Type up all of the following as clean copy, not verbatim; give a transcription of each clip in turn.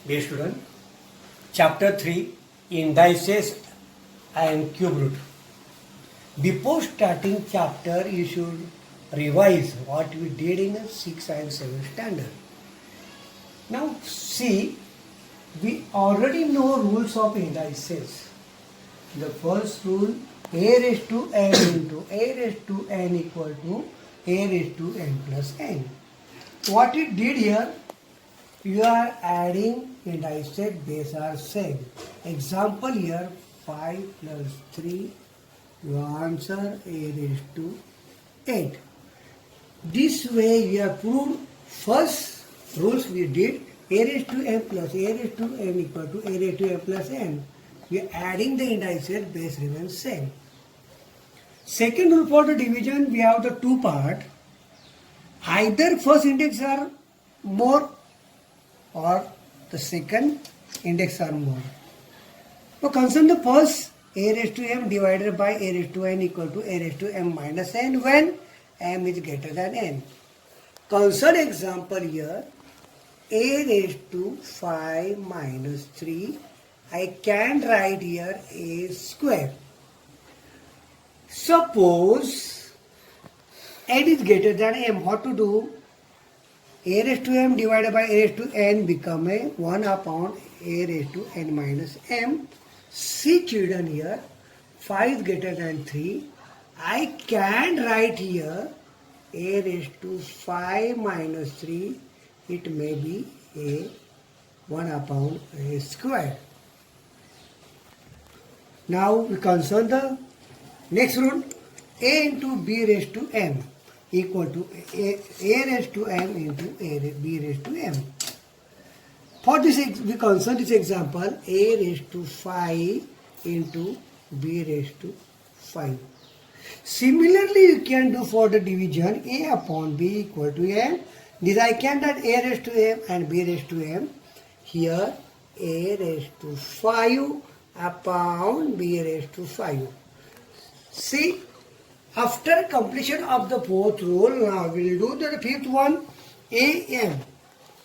Dear student, chapter 3 indices and cube root. Before starting chapter, you should revise what we did in 6 and 7 standard. Now see, we already know rules of indices. The first rule, a raised to n into a raised to n equal to a raised to n plus n. What it did here, you are adding indices, base are same. Example here, 5 plus 3, your answer a raised to 8. This way you have proved first rules we did, a raised to n plus a raised to n equal to a raised to n plus n. We are adding the indices, base remains same. Second rule for the division, we have the two part. Either first index are more or the second index are more. So consider the first a raised to m divided by a raised to n equal to a raised to m minus n when m is greater than n. Consider example here, a raised to 5 minus 3. I can write here a square. Suppose n is greater than m, what to do? A raised to m divided by a raised to n become a 1 upon a raised to n minus m. See children here, 5 is greater than 3. I can write here a raised to 5 minus 3. It may be a 1 upon a square. Now we consider the next rule, a into b raised to m equal to a raised to m into b raised to m. For this, we consider this example, a raised to 5 into b raised to 5. Similarly, you can do for the division a upon b equal to m. This I can write a raised to m and b raised to m. Here a raised to 5 upon b raised to 5. See, after completion of the fourth rule, now we will do the fifth one, am,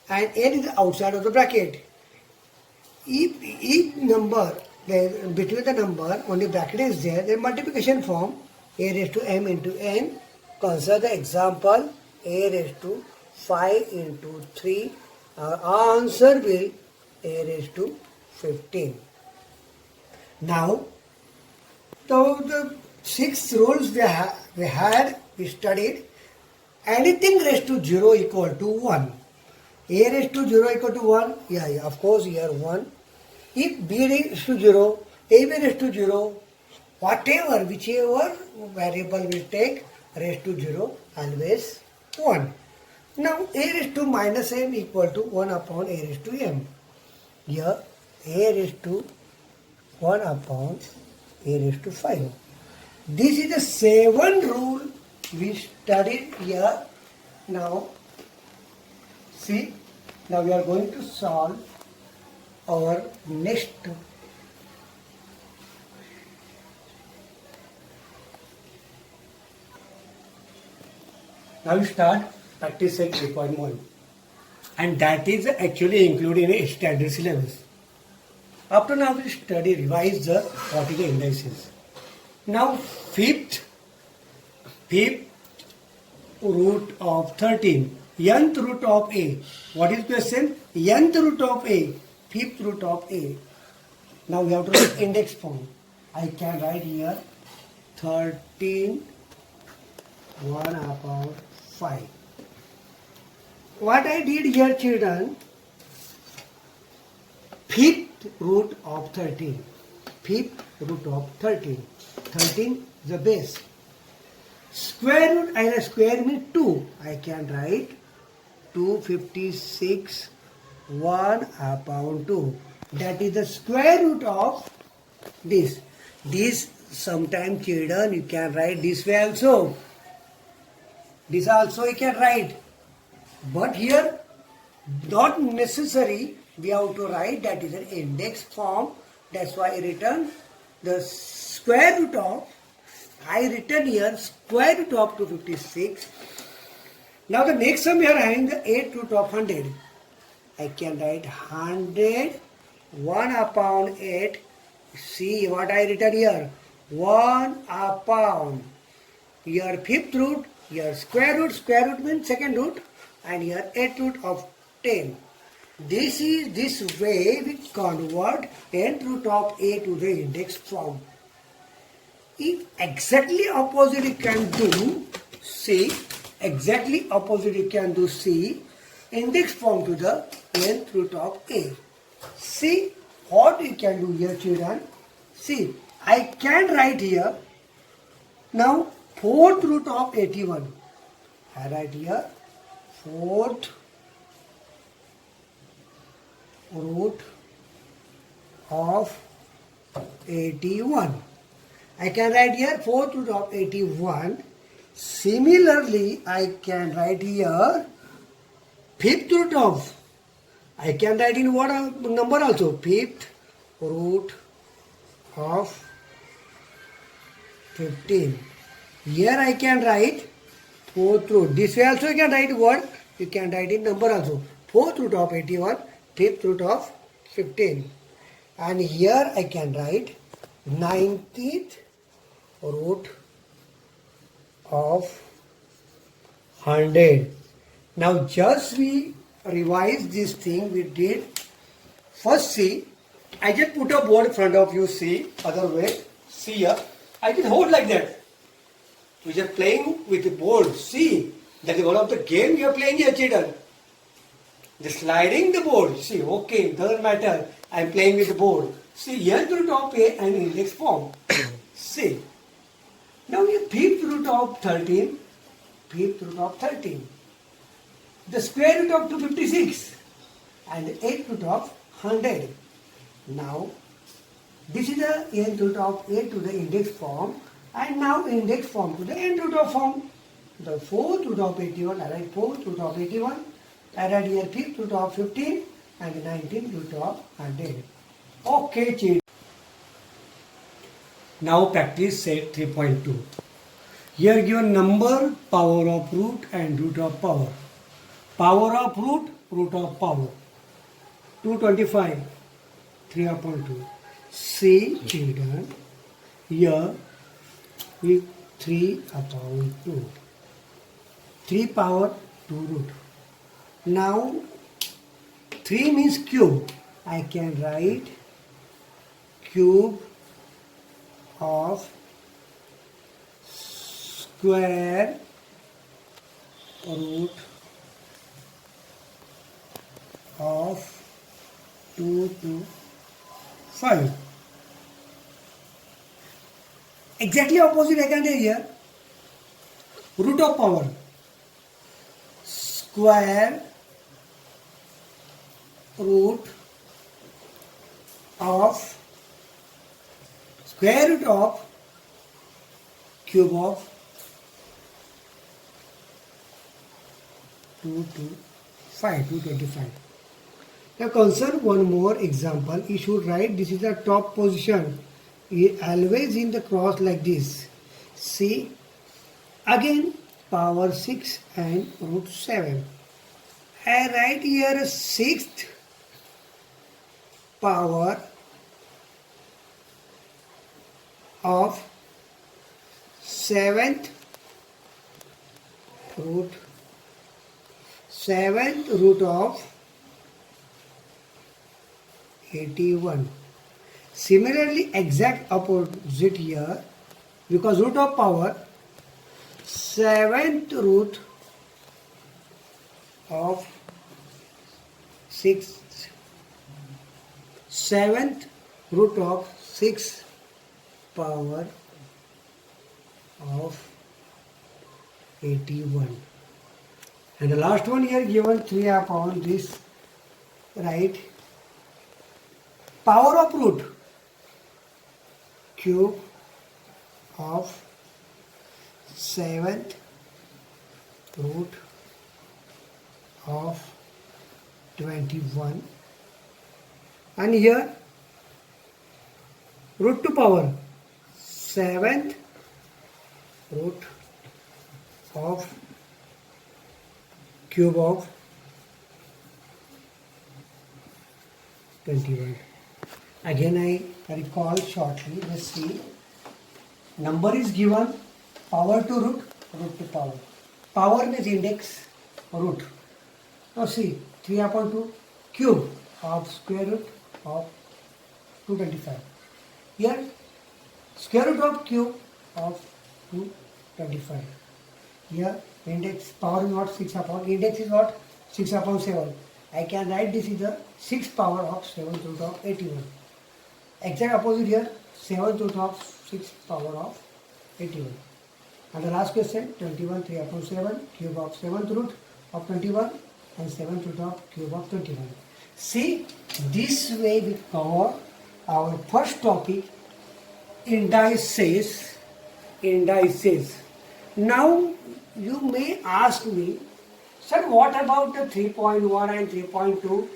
and n is outside of the bracket. If each number, between the number, only bracket is there, then multiplication form a raised to m into n. Consider the example, a raised to 5 into 3. Our answer will a raised to 15. Now, the 6 rules we studied. Anything raised to 0 equal to 1. A raised to 0 equal to 1, of course here 1. If b raised to 0, ab raised to 0, whichever variable we take, raised to 0, always 1. Now a raised to minus m equal to 1 upon a raised to m. Here a raised to 1 upon a raised to 5. This is the 7th rule we studied here. Now, see, now we are going to solve our next. Now we start practice set 3.1, and that is actually included in a standard syllabus. After now we study, revise the what is the indices. Now fifth root of 13, nth root of a. What is question? Nth root of a, fifth root of a. Now we have to write index form. I can write here 13 1 upon 5. What I did here, children, fifth root of 13. Fifth root of 13. 13 is the base. Square root, and square means 2. I can write 256 1 upon 2. That is the square root of this. This sometimes children you can write this way also. This also you can write. But here not necessary we have to write, that is an index form. That's why I written the square root of, I written here square root of 256. Now the next sum we are having the 8 root of 100. I can write 100, 1 upon 8. See what I written here. 1 upon. Here fifth root, here square root means second root, and here 8th root of 10. This way we convert nth root of a to the index form. If exactly opposite you can do C, exactly opposite you can do C, index form to the nth root of a. See what you can do here, children. See, I can write here now 4th root of 81. I write here 4th root of 81. I can write here 4th root of 81. Similarly, I can write here 5th root of. I can write in what number also? 5th root of 15. Here I can write 4th root. This way also you can write what? You can write in number also. 4th root of 81, 5th root of 15. And here I can write 19th root of 100. Now just we revise this thing we did. First see, I just put a board in front of you, see, other way, see here. I just hold like that. We are playing with the board, see. That is one of the game you are playing here, children. The sliding the board, see, okay, doesn't matter. I am playing with the board. See, nth root of a and index form. See. Now you fifth root of 13, fifth root of 13. The square root of 256 and the 8th root of 100. Now, this is the nth root of a to the index form, and now index form to the nth root of form. The 4th root of 81, I write 4th root of 81, I write here 5th root of 15 and 19th root of 100. Okay, children. Now practice set 3.2. Here given number, power of root and root of power. Power of root, root of power. 225, 3 upon 2. See, children, here we 3 upon 2. 3 power, 2 root. Now, 3 means cube. I can write cube of square root of 2 to 5. Exactly opposite I can do here. Root of power. Square root of square root of cube of 2 to 5, 225. Now consider one more example. You should write this is the top position. Always in the cross like this. See, again power 6 and root 7. I write here 6th power of 7th root, 7th root of 81. Similarly, exact opposite here, because root of power, 7th root of 6, 7th root of 6 power of 81. And the last one here given 3 upon this, right? Power of root, cube of 7th root of 21, and here root to power 7th root of cube of 21. Again I recall shortly. Let's see. Number is given, power to root, root to power. Power means index, root. Now see, 3 upon 2 cube of square root of 225. Here, square root of cube of 225. Here, index, power is not 6 upon, index is what? 6 upon 7. I can write this is the 6 power of 7th root of 81. Exact opposite here, 7th root of 6 power of 81. And the last question, 21 3 upon 7, cube of 7th root of 21 and 7th root of cube of 21. See, this way we cover our first topic, indices. Indices. Now, you may ask me, sir, what about the 3.1 and 3.2,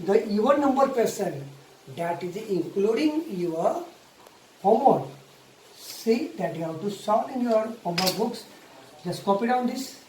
the even number question, that is including your homework. See that you have to solve in your homework books. Just copy down this.